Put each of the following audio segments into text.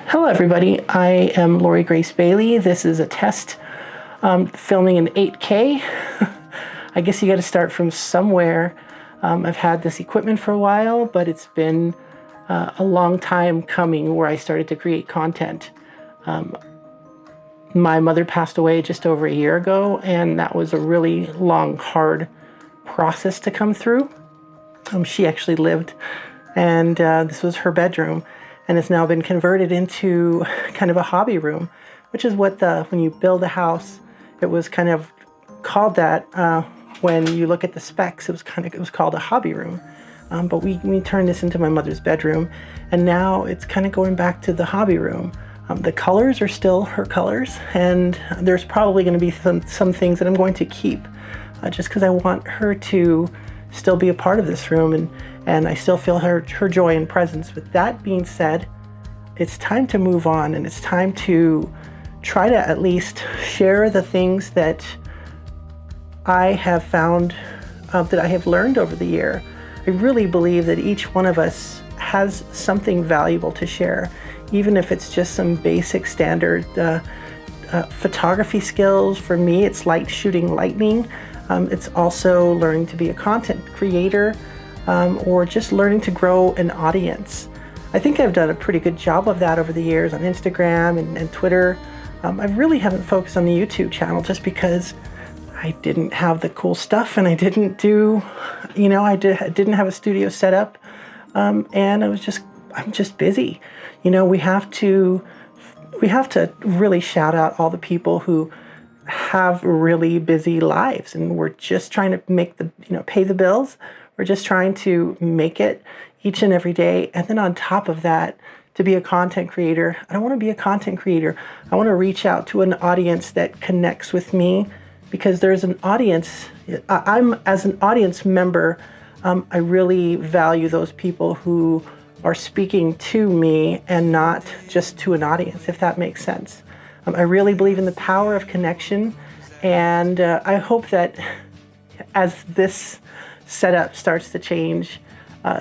Hello everybody, I am Lori Grace Bailey. This is a test filming in 8K. I guess you got to start from somewhere. I've had this equipment for a while, but it's been a long time coming where I started to create content. My mother passed away just over a year ago, and that was a really long, hard process to come through. She actually lived, and this was her bedroom. And it's now been converted into kind of a hobby room, which is what when you build a house, it was kind of called that. When you look at the specs, it was called a hobby room. But we turned this into my mother's bedroom, and now it's kind of going back to the hobby room. The colors are still her colors, and there's probably going to be some things that I'm going to keep, just because I want her to still be a part of this room, and I still feel her joy and presence. With that being said, it's time to move on, and it's time to try to at least share the things that I have found, that I have learned over the year. I really believe that each one of us has something valuable to share, even if it's just some basic standard photography skills. For me, it's light shooting lightning. It's also learning to be a content creator, or just learning to grow an audience. I think I've done a pretty good job of that over the years on Instagram and Twitter. I really haven't focused on the YouTube channel just because I didn't have the cool stuff, and I didn't do, I didn't have a studio set up, and I'm just busy. We have to really shout out all the people who have really busy lives, and we're just trying to pay the bills. We're just trying to make it each and every day. And then on top of that, to be a content creator, I don't want to be a content creator. I want to reach out to an audience that connects with me, because there's an audience. As an audience member, I really value those people who are speaking to me and not just to an audience, if that makes sense. I really believe in the power of connection, and I hope that as this setup starts to change,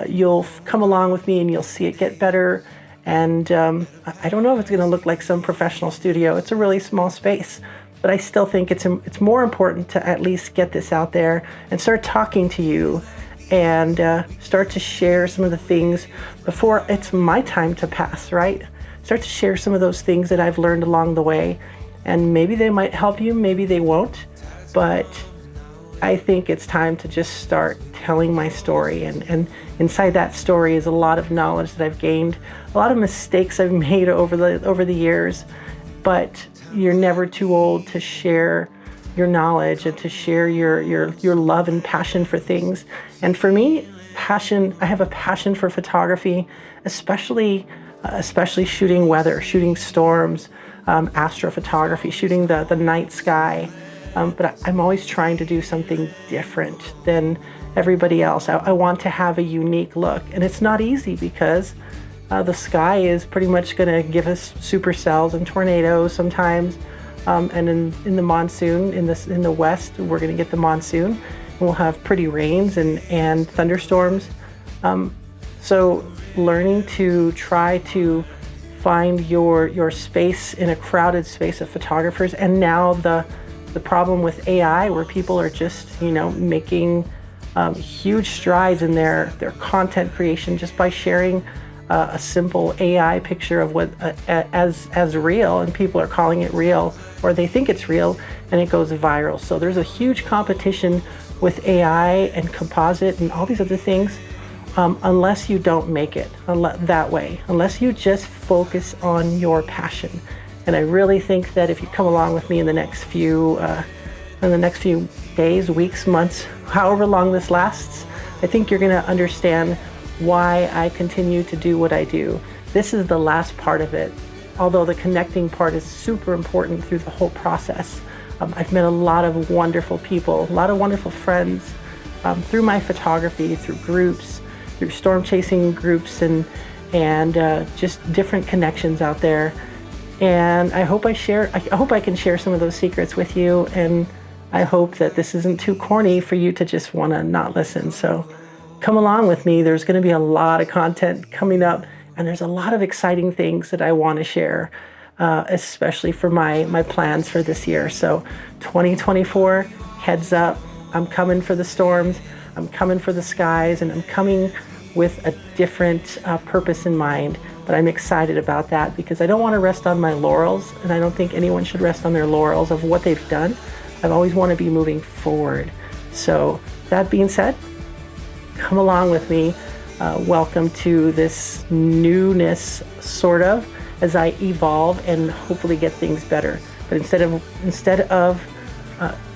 you'll come along with me and you'll see it get better. And I don't know if it's going to look like some professional studio. It's a really small space, but I still think it's more important to at least get this out there and start talking to you, and start to share some of the things before it's my time to pass, right? Start to share some of those things that I've learned along the way, and maybe they might help you, maybe they won't, but I think it's time to just start telling my story, and inside that story is a lot of knowledge that I've gained, a lot of mistakes I've made over the years, but you're never too old to share your knowledge and to share your love and passion for things. And for me, I have a passion for photography, especially shooting weather, shooting storms, astrophotography, shooting the night sky. But I'm always trying to do something different than everybody else. I want to have a unique look, and it's not easy because the sky is pretty much going to give us supercells and tornadoes sometimes. And in the monsoon, in the west, we're going to get the monsoon, and we'll have pretty rains and thunderstorms. So learning to try to find your space in a crowded space of photographers, and now the problem with AI, where people are just making huge strides in their content creation just by sharing a simple AI picture of what as real, and people are calling it real, or they think it's real, and it goes viral. So there's a huge competition with AI and composite and all these other things, unless you don't make it that way, unless you just focus on your passion. And I really think that if you come along with me in the next few days, weeks, months, however long this lasts, I think you're going to understand why I continue to do what I do. This is the last part of it, although the connecting part is super important through the whole process. I've met a lot of wonderful people, a lot of wonderful friends, through my photography, through groups, through storm chasing groups, and just different connections out there. And I hope I can share some of those secrets with you, and I hope that this isn't too corny for you to just want to not listen. So come along with me. There's going to be a lot of content coming up, And there's a lot of exciting things that I want to share, especially for my plans for this year. So 2024, heads up, I'm coming for the storms, I'm coming for the skies, and I'm coming with a different purpose in mind. But I'm excited about that because I don't want to rest on my laurels, and I don't think anyone should rest on their laurels of what they've done. I've always want to be moving forward. So that being said, come along with me. Welcome to this newness, sort of, as I evolve and hopefully get things better. But instead of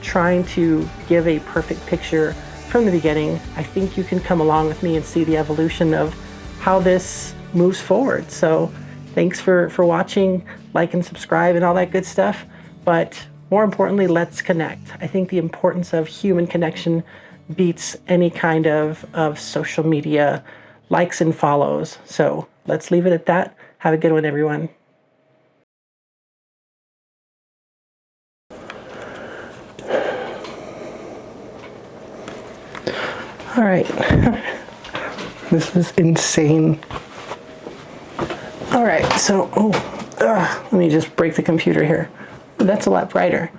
trying to give a perfect picture from the beginning, I think you can come along with me and see the evolution of how this moves forward. So thanks for watching, like and subscribe and all that good stuff. But more importantly, let's connect. I think the importance of human connection beats any kind of social media likes and follows. So let's leave it at that. Have a good one, everyone. All right. This is insane. All right, so let me just break the computer here. That's a lot brighter.